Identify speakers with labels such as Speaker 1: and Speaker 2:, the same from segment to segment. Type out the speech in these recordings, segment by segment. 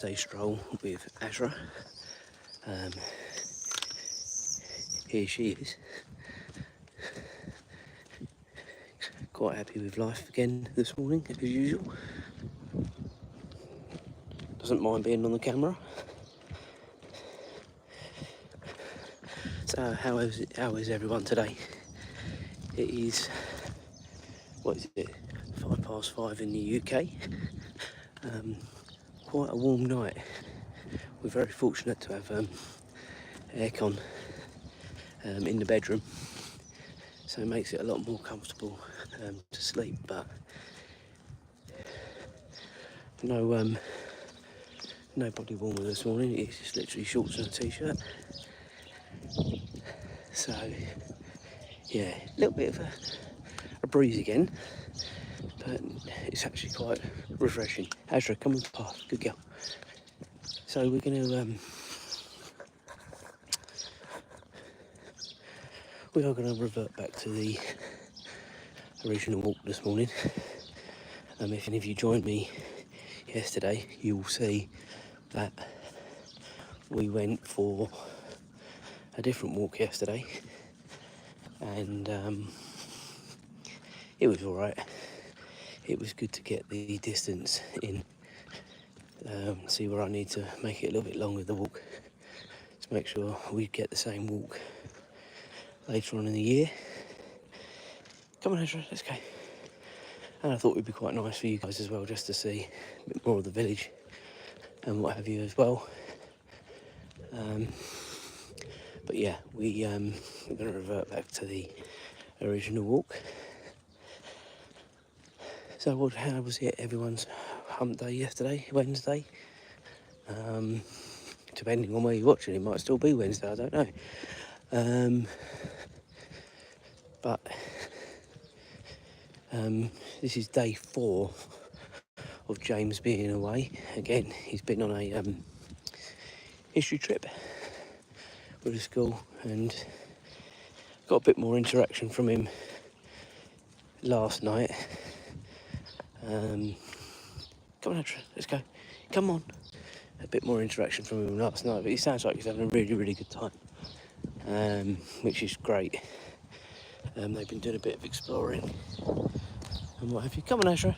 Speaker 1: Thursday stroll with Azra. Here she is. Quite happy with life again this morning, as usual. Doesn't mind being on the camera. So how is everyone today? It is, what is it, 5:05 in the UK. Quite a warm night. We're very fortunate to have aircon in the bedroom, so it makes it a lot more comfortable to sleep, but no body warmer this morning. It's just literally shorts and a t-shirt. So yeah, a little bit of a breeze again, but it's actually quite refreshing. Azra, come on the path, good girl. So we're going to we are going to revert back to the original walk this morning. If any of you joined me yesterday, you will see that we went for a different walk yesterday, and it was all right. It was good to get the distance in, see where I need to make it a little bit longer, the walk, to make sure we get the same walk later on in the year. Come on, Azra, let's go. And I thought it would be quite nice for you guys as well, just to see a bit more of the village and what have you as well. But yeah, we're going to revert back to the original walk. So how was it, everyone's hump day yesterday, Wednesday? Depending on where you're watching, it might still be Wednesday, I don't know. But this is day 4 of James being away. Again, he's been on a history trip with the school, and got a bit more interaction from him last night. Come on, Azra, let's go. Come on. A bit more interaction from him last night, but he sounds like he's having a really, really good time, which is great. They've been doing a bit of exploring and what have you. Come on, Azra.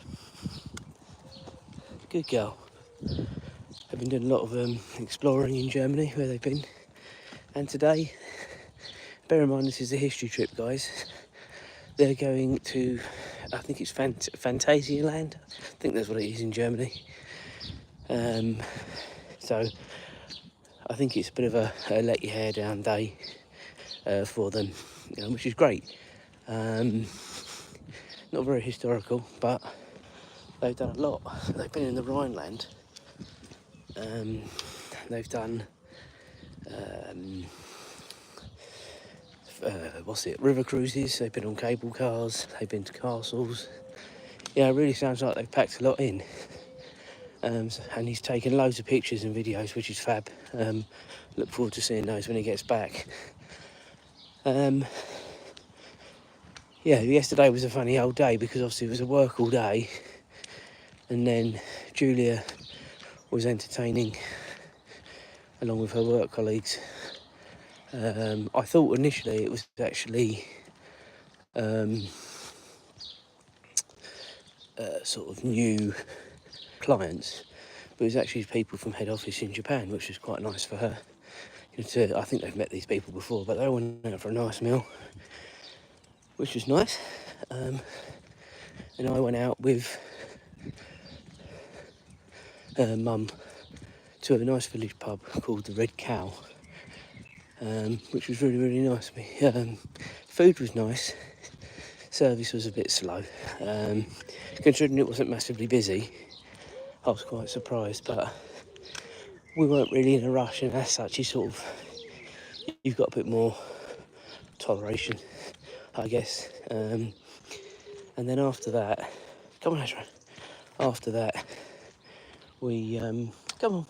Speaker 1: Good girl. They've been doing a lot of exploring in Germany, where they've been. And today, bear in mind this is a history trip, guys. They're going to, I think it's Phantasialand. I think that's what it is in Germany. So I think it's a bit of a let your hair down day for them, which is great. Not very historical, but they've done a lot. They've been in the Rhineland. They've done river cruises. They've been on cable cars. They've been to castles. Yeah, it really sounds like they've packed a lot in. And he's taken loads of pictures and videos, which is fab. Look forward to seeing those when he gets back. Yeah, yesterday was a funny old day, because obviously it was a work all day, and then Julia was entertaining along with her work colleagues. I thought initially it was actually sort of new clients, but it was actually people from head office in Japan, which was quite nice for her. I think they've met these people before, but they went out for a nice meal, which was nice. And I went out with Mum to a nice village pub called the Red Cow, which was really, really nice. Food was nice. Service was a bit slow. Considering it wasn't massively busy, I was quite surprised, but we weren't really in a rush, and as such, you've got a bit more toleration, I guess. And then after that, come on, Azra. After that, we come on.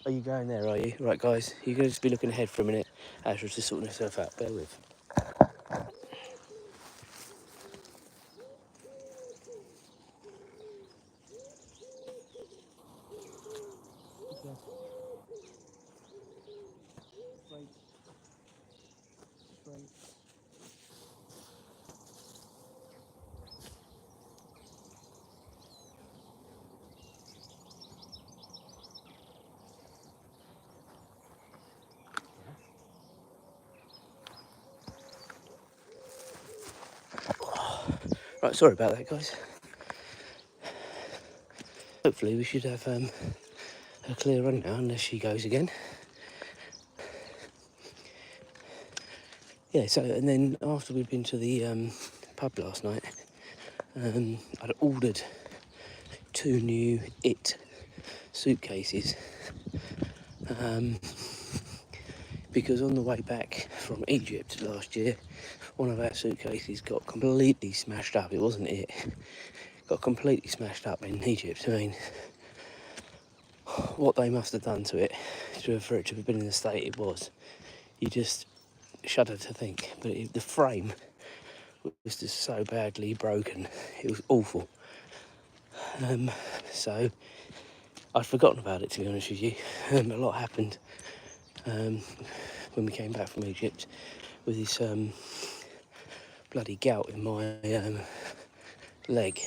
Speaker 1: Are you going there? Are you right, guys? You're going to just be looking ahead for a minute. Azra's just sorting herself out. Bear with. Right, sorry about that, guys. Hopefully we should have a clear run now, unless she goes again. Yeah, so, and then after we'd been to the pub last night, I'd ordered 2 new suitcases, because on the way back from Egypt last year, one of our suitcases got completely smashed up. It wasn't it. Got completely smashed up in Egypt. I mean, what they must have done to it for it to have been in the state it was, you just shudder to think. But the frame was just so badly broken. It was awful. So I'd forgotten about it, to be honest with you. A lot happened when we came back from Egypt with this bloody gout in my leg.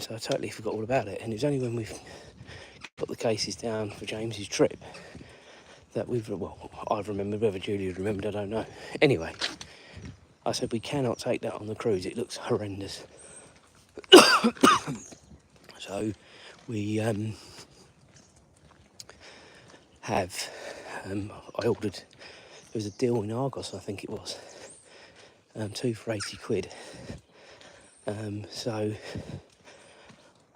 Speaker 1: So I totally forgot all about it. And it was only when we've got the cases down for James's trip that I've remembered. Whether Julia remembered, I don't know. Anyway, I said we cannot take that on the cruise. It looks horrendous. So we I ordered, there was a deal in Argos, I think it was, 2 for 80 quid. So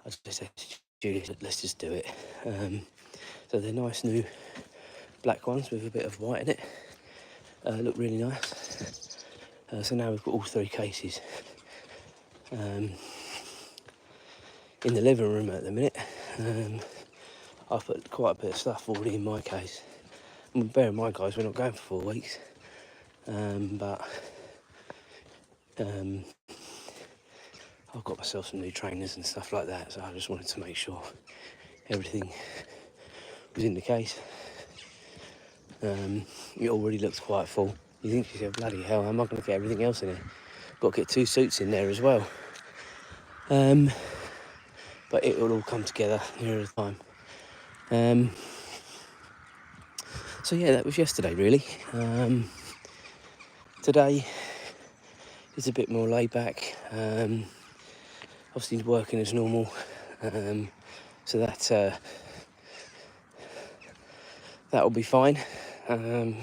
Speaker 1: I just said to Julia, let's just do it. So they're nice new black ones with a bit of white in it. Look really nice. So now we've got all 3 cases in the living room at the minute. I've put quite a bit of stuff already in my case. And bear in mind, guys, we're not going for 4 weeks. But I've got myself some new trainers and stuff like that, so I just wanted to make sure everything was in the case. It already looks quite full. You think to yourself, bloody hell, how am I going to get everything else in here? Got to get 2 suits in there as well. But it will all come together near the time. So yeah, that was yesterday really. Today is a bit more laid back. Obviously working as normal. So that'll be fine. And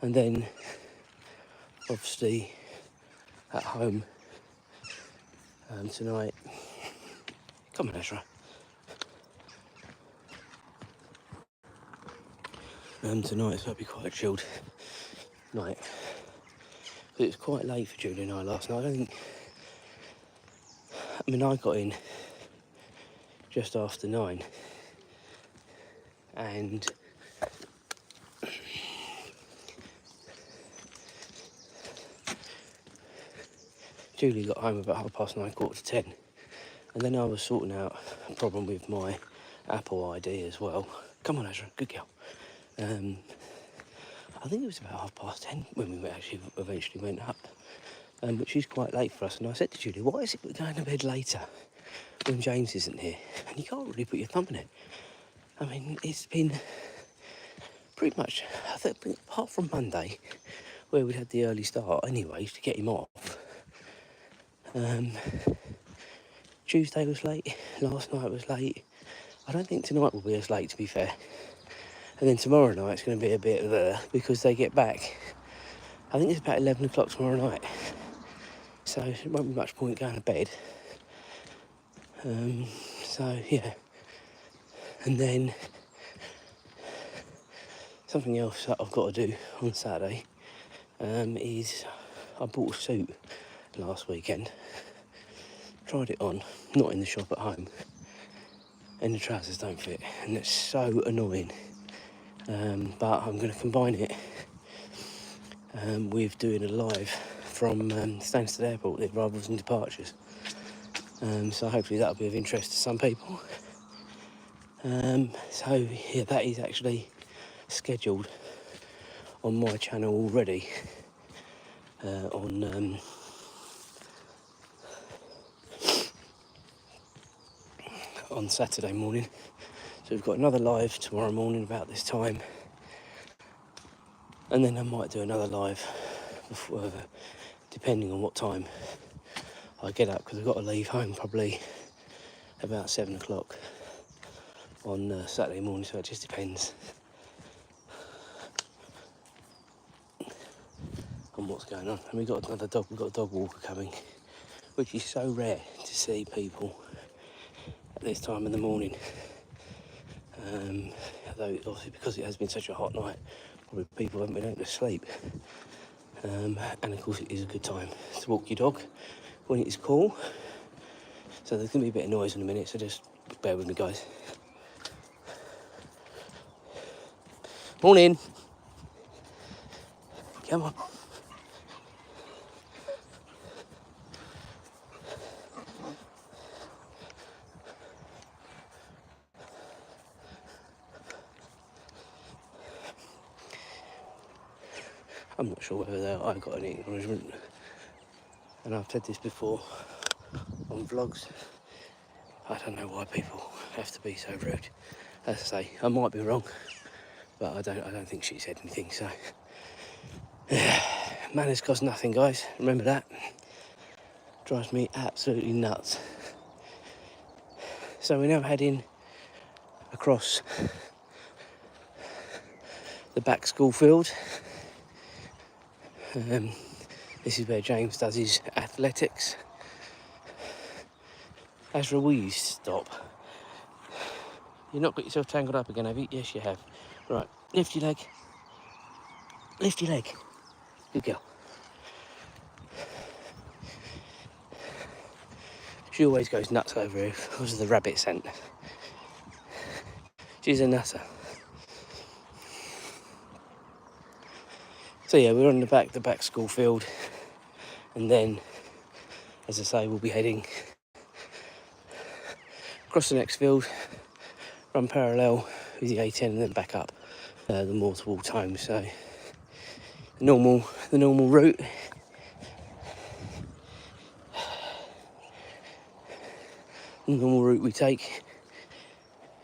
Speaker 1: then obviously at home tonight. Come on, Azra. Tonight, so it'll be quite a chilled night. But it was quite late for Julie and I last night. I got in just after 9, and Julie got home about 9:30, 9:45, and then I was sorting out a problem with my Apple ID as well. Come on, Azra, good girl. I think it was about 10:30 when we actually eventually went up, which is quite late for us. And I said to Julie, why is it we're going to bed later when James isn't here? And you can't really put your thumb in it. I mean, it's been pretty much, I think, apart from Monday, where we had the early start anyways to get him off. Tuesday was late, last night was late. I don't think tonight will be as late, to be fair. And then tomorrow night's going to be a bit of because they get back, I think it's about 11 o'clock tomorrow night. So it won't be much point going to bed. So yeah. And then something else that I've got to do on Saturday is I bought a suit last weekend. Tried it on, not in the shop at home. And the trousers don't fit. And it's so annoying. But I'm going to combine it with doing a live from Stansted Airport, the arrivals and departures. So hopefully that'll be of interest to some people. So yeah, that is actually scheduled on my channel already on Saturday morning. So we've got another live tomorrow morning about this time, and then I might do another live before, depending on what time I get up because I've got to leave home probably about 7 o'clock on Saturday morning, so it just depends on what's going on. And we've got a dog walker coming, which is so rare to see people at this time in the morning. Although obviously because it has been such a hot night, probably people haven't been able to sleep. And of course it is a good time to walk your dog when it is cool. So there's going to be a bit of noise in a minute, so just bear with me, guys. Morning. Come on. I'm not sure whether I got any acknowledgement, and I've said this before on vlogs. I don't know why people have to be so rude. As I say, I might be wrong, but I don't think she said anything. So manners cost nothing, guys. Remember that. Drives me absolutely nuts. So we're now heading across the back school field. This is where James does his athletics. Azra, will you stop? You've not got yourself tangled up again, have you? Yes, you have. Right, lift your leg. Lift your leg. Good girl. She always goes nuts over here because of the rabbit scent. She's a nutter. So yeah, we're on the back school field, and then, as I say, we'll be heading across the next field, run parallel with the A10, and then back up the more towards home. So the normal route. The normal route we take.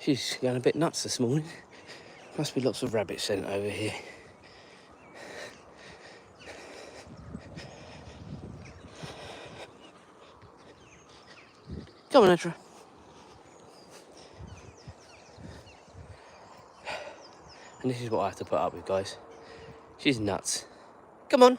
Speaker 1: She's going a bit nuts this morning. Must be lots of rabbit scent over here. Come on, Azra. And this is what I have to put up with, guys. She's nuts. Come on.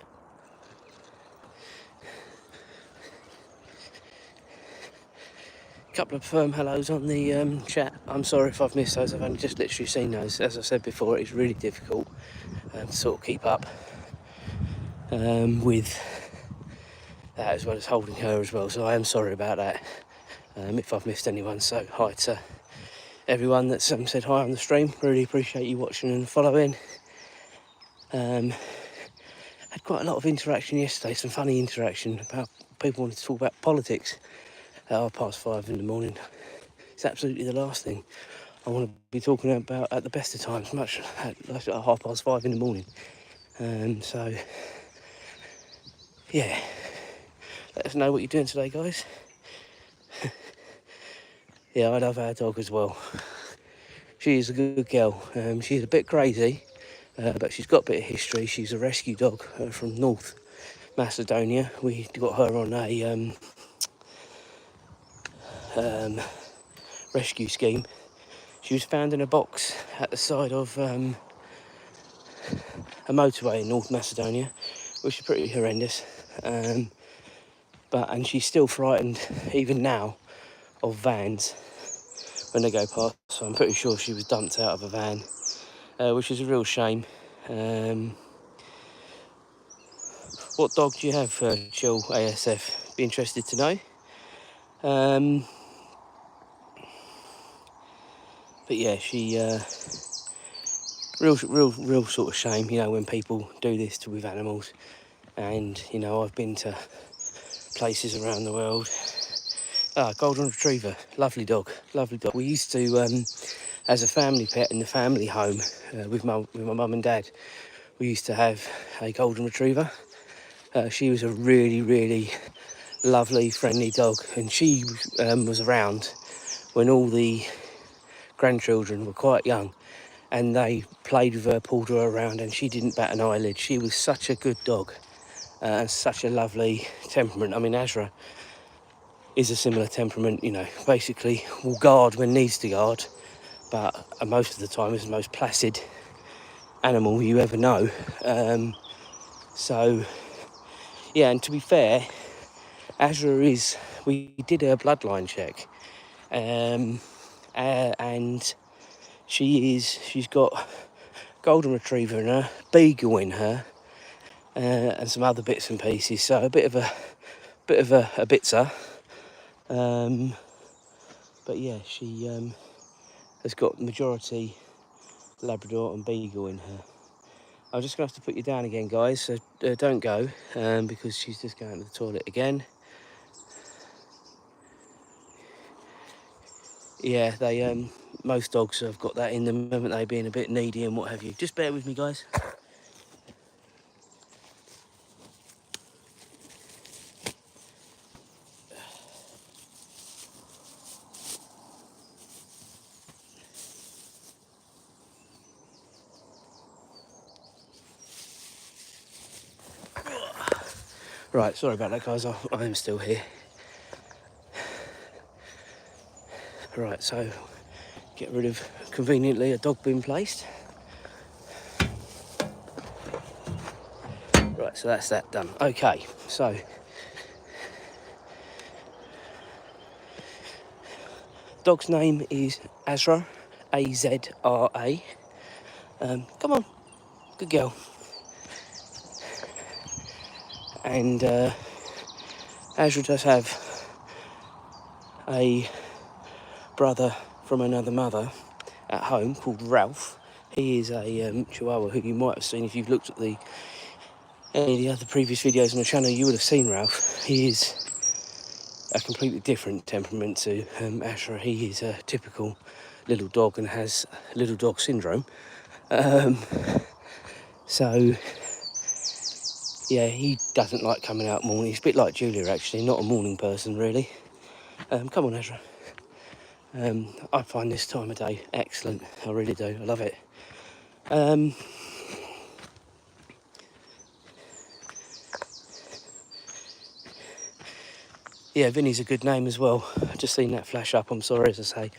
Speaker 1: Couple of firm hellos on the chat. I'm sorry if I've missed those. I've only just literally seen those. As I said before, it's really difficult to sort of keep up with that, as well as holding her as well. So I am sorry about that if I've missed anyone. So hi to everyone that's said hi on the stream. Really appreciate you watching and following. Had quite a lot of interaction yesterday, some funny interaction about people wanting to talk about politics at 5:30 in the morning. It's absolutely the last thing I want to be talking about at the best of times, much at 5:30 in the morning. So yeah, let us know what you're doing today, guys. Yeah, I love our dog as well. She is a good girl. She's a bit crazy, but she's got a bit of history. She's a rescue dog from North Macedonia. We got her on a rescue scheme. She was found in a box at the side of a motorway in North Macedonia, which is pretty horrendous. And she's still frightened even now of vans when they go past. So I'm pretty sure she was dumped out of a van, which is a real shame. What dog do you have, Chill ASF? Be interested to know. But yeah, she real sort of shame, you know, when people do this with animals. And you know, I've been to places around the world. Golden Retriever, lovely dog. We used to, as a family pet in the family home with my mum and dad, we used to have a Golden Retriever. She was a really lovely, friendly dog, and she was around when all the grandchildren were quite young, and they played with her, pulled her around, and she didn't bat an eyelid. She was such a good dog, and such a lovely temperament. I mean, Azra is a similar temperament, you know, basically will guard when needs to guard, but most of the time is the most placid animal you ever know. So yeah, and to be fair, Azra is, we did a bloodline check, and she's got golden retriever in her, beagle in her, and some other bits and pieces, so a bit of a bitzer. But yeah, she has got majority Labrador and beagle in her. I'm just going to have to put you down again, guys, so don't go, because she's just going to the toilet again. Yeah, they most dogs have got that in them, haven't they, being a bit needy and what have you. Just bear with me, guys. Right, sorry about that, guys, I am still here. Right, so get rid of, conveniently, a dog bin placed. Right, so that's that done. Okay, so dog's name is Azra, A-Z-R-A. Come on, good girl. And Azra does have a brother from another mother at home called Ralph. He is a Chihuahua who you might have seen if you've looked at any of the other previous videos on the channel. You would have seen Ralph. He is a completely different temperament to Azra. He is a typical little dog and has little dog syndrome. So yeah, he doesn't like coming out morning. He's a bit like Julia, actually, not a morning person really. Come on, Azra. I find this time of day excellent. I really do. I love it. Yeah, Vinny's a good name as well. I've just seen that flash up. I'm sorry, as I say,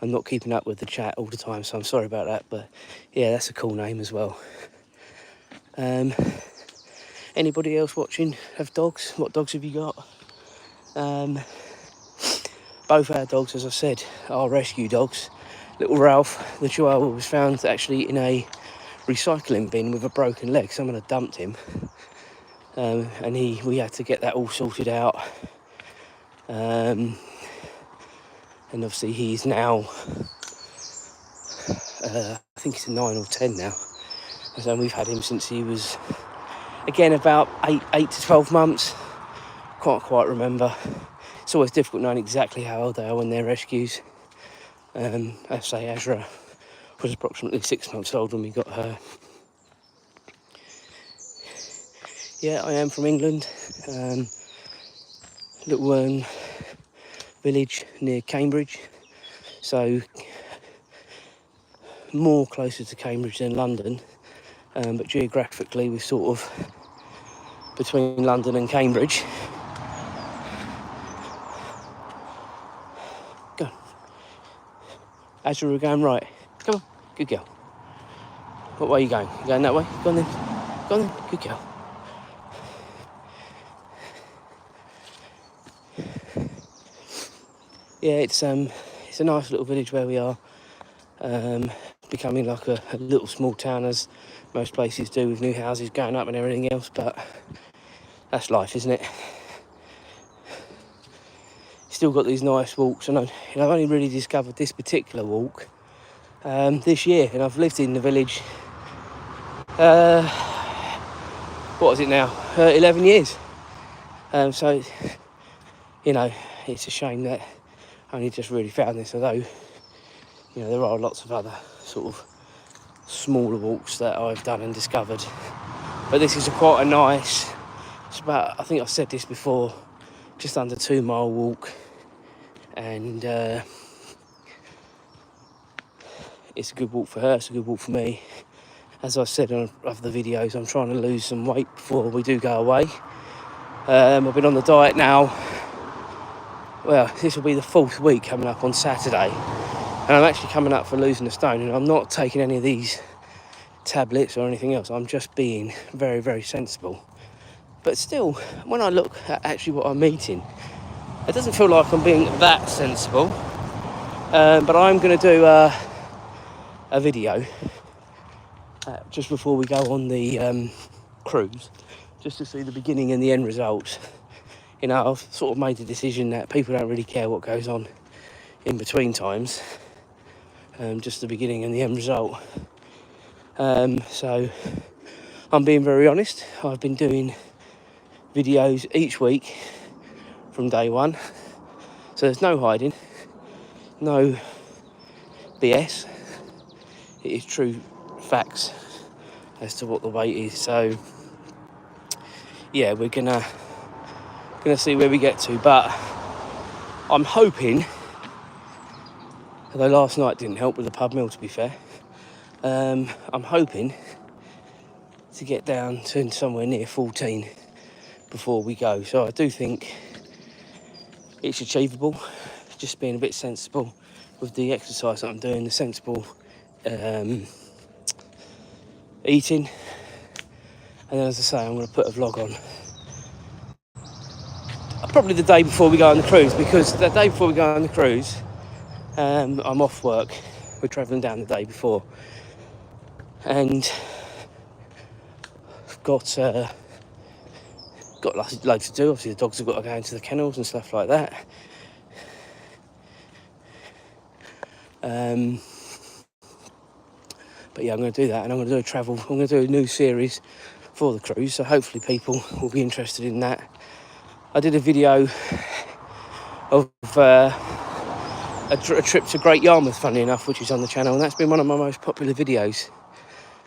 Speaker 1: I'm not keeping up with the chat all the time, so I'm sorry about that. But yeah, that's a cool name as well. Anybody else watching have dogs? What dogs have you got? Both our dogs, as I said, are rescue dogs. Little Ralph, the Chihuahua, was found actually in a recycling bin with a broken leg. Someone had dumped him, and we had to get that all sorted out. And obviously he's now, I think he's a 9 or 10 now. So we've had him since he was, again, about 8 to 12 months. Can't quite remember. It's always difficult knowing exactly how old they are when they're rescues. I say Azra was approximately 6 months old when we got her. Yeah, I am from England. Little village near Cambridge. So more closer to Cambridge than London. But geographically we're sort of between London and Cambridge. Go on. Azra, we're going right. Come on, good girl. What way are you going? You going that way? Go on then. Go on then, good girl. Yeah, it's a nice little village where we are. Becoming like a little small town, as most places do, with new houses going up and everything else, but that's life, isn't it? Still got these nice walks, and I've only really discovered this particular walk this year, and I've lived in the village, what is it now, 11 years. So, you know, it's a shame that I only just really found this, although, you know, there are lots of other sort of smaller walks that I've done and discovered. But this is quite a nice, it's about, I think I've said this before, just under 2 mile walk. And it's a good walk for her, it's a good walk for me. As I said on other videos, I'm trying to lose some weight before we do go away. I've been on the diet now well, this will be the 4th week coming up on Saturday, and I'm actually coming up for losing a stone, and I'm not taking any of these tablets or anything else. I'm just being very, very sensible. But still, when I look at actually what I'm eating, it doesn't feel like I'm being that sensible. But I'm going to do a video just before we go on the cruise, just to see the beginning and the end results. You know, I've sort of made the decision that people don't really care what goes on in between times, just the beginning and the end result. So I'm being very honest. I've been doing videos each week from day one, so there's no hiding, no BS. It is true facts as to what the weight is. So yeah, we're gonna see where we get to, but I'm hoping, although last night didn't help with the pub meal, to be fair, I'm hoping to get down to somewhere near 14 before we go. So I do think it's achievable, just being a bit sensible with the exercise that I'm doing, the sensible eating. And then, as I say, I'm going to put a vlog on probably the day before we go on the cruise, because the day before we go on the cruise, I'm off work. We're travelling down the day before, and got loads to do. Obviously, the dogs have got to go into the kennels and stuff like that. But yeah, I'm going to do that, and I'm going to do a travel. I'm going to do a new series for the cruise, so hopefully people will be interested in that. I did a video of a trip to Great Yarmouth, funny enough, which is on the channel, and that's been one of my most popular videos.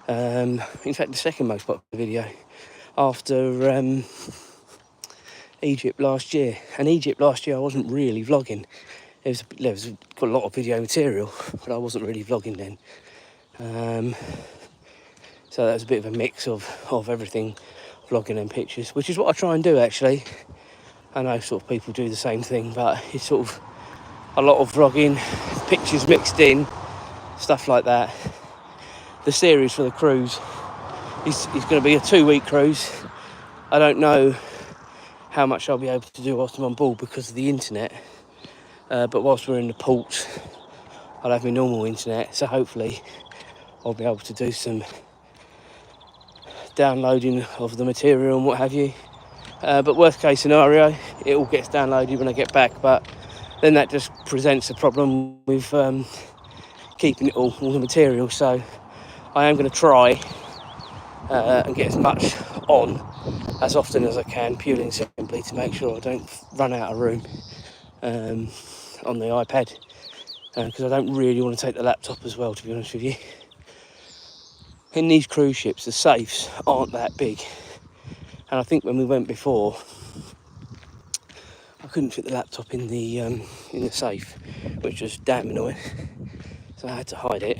Speaker 1: In fact, the second most popular video after Egypt last year. And Egypt last year, I wasn't really vlogging. There was got a lot of video material, but I wasn't really vlogging then. So that was a bit of a mix of everything, vlogging and pictures, which is what I try and do, actually. I know sort of people do the same thing, but it's sort of a lot of vlogging, pictures mixed in, stuff like that. The series for the cruise is going to be a 2-week cruise. I don't know how much I'll be able to do whilst I'm on board because of the internet, but whilst we're in the port, I'll have my normal internet, so hopefully I'll be able to do some downloading of the material and what have you. But worst case scenario, it all gets downloaded when I get back, but then that just presents a problem with keeping it all the material. So I am going to try and get as much on as often as I can, purely and simply to make sure I don't run out of room on the iPad, because I don't really want to take the laptop as well, to be honest with you. In these cruise ships, the safes aren't that big, and I think when we went before, I couldn't fit the laptop in the safe, which was damn annoying, so I had to hide it.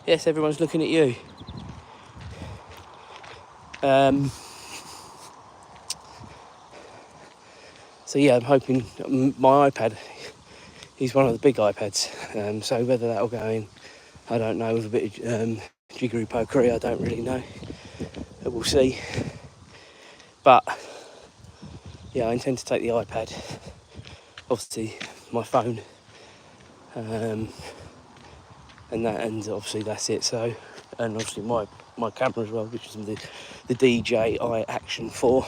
Speaker 1: Yes, everyone's looking at you. So yeah, I'm hoping my iPad is one of the big iPads, so whether that'll go in, I don't know, with a bit of jiggery pokery, I don't really know. We'll see. But yeah, I intend to take the iPad, obviously my phone, and obviously that's it. So, and obviously my camera as well, which is the DJI Action 4.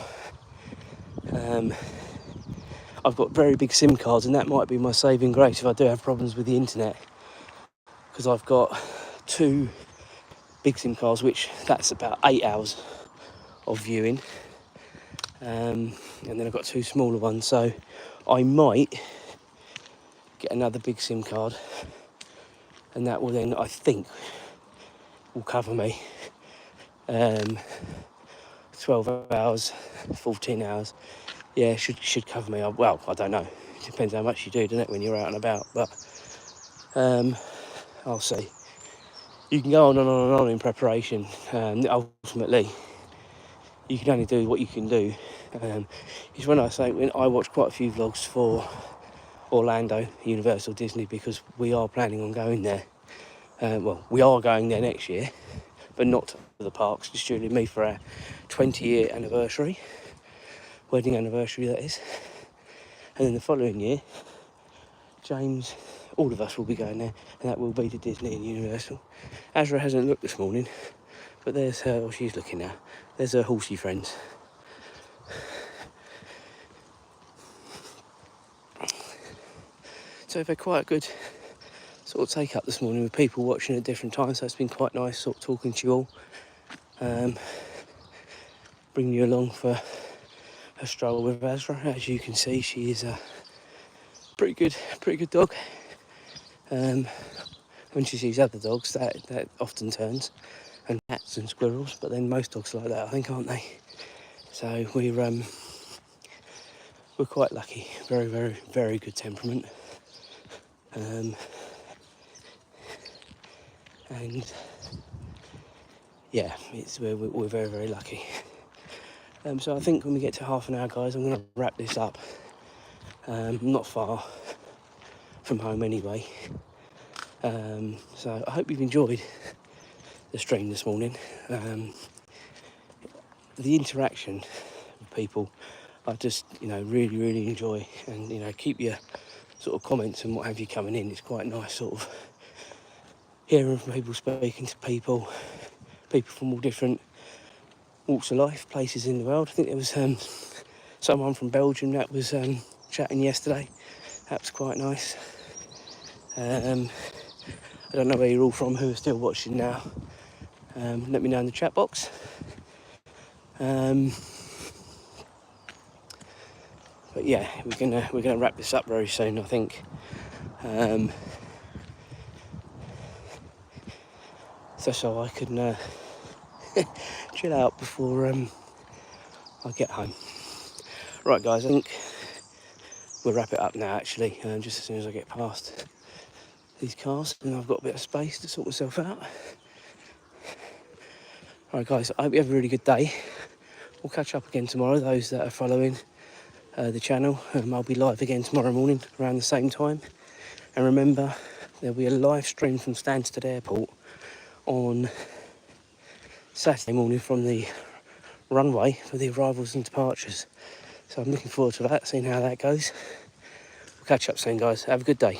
Speaker 1: I've got very big SIM cards, and that might be my saving grace if I do have problems with the internet, because I've got 2 big SIM cards, which that's about 8 hours of viewing, and then I've got 2 smaller ones, so I might get another big SIM card, and that will then, I think, will cover me 12 hours, 14 hours. Yeah, should cover me. Well, I don't know. It depends how much you do, doesn't it, when you're out and about, but I'll see. you can go on and on and on in preparation. Ultimately, you can only do what you can do. It's when I watch quite a few vlogs for Orlando, Universal Disney, because we are planning on going there. Well, we are going there next year, but not to the parks, just Julie and me for our 20-year anniversary, wedding anniversary that is. And then the following year, James, all of us will be going there, and that will be to Disney and Universal. Azra hasn't looked this morning, but there's her, well, she's looking now, there's her horsey friends. So we've had quite a good sort of take up this morning with people watching at different times, so it's been quite nice sort of talking to you all, bringing you along for a stroll with Azra. As you can see, she is a pretty good dog. When she sees other dogs, that often turns, and cats and squirrels, but then most dogs are like that, I think, aren't they? So we're quite lucky. Very good temperament. And yeah, we're very lucky. So I think when we get to half an hour, guys, I'm going to wrap this up. Not far from home anyway. So I hope you've enjoyed the stream this morning. The interaction with people, I just, really enjoy, and, keep your sort of comments and what have you coming in. It's quite nice sort of hearing from people, speaking to people from all different walks of life, places in the world. I think there was someone from Belgium that was chatting yesterday. That was quite nice. I don't know where you're all from, who are still watching now. Let me know in the chat box. But yeah, we're gonna wrap this up very soon, I think. So I can chill out before I get home. Right, guys, I think we'll wrap it up now. Actually, just as soon as I get past these cars, and I've got a bit of space to sort myself out. Right, guys, I hope you have a really good day. We'll catch up again tomorrow. Those that are following the channel, I'll be live again tomorrow morning around the same time. And remember, there'll be a live stream from Stansted Airport on Saturday morning from the runway for the arrivals and departures. So I'm looking forward to that, seeing how that goes. We'll catch up soon, guys. Have a good day.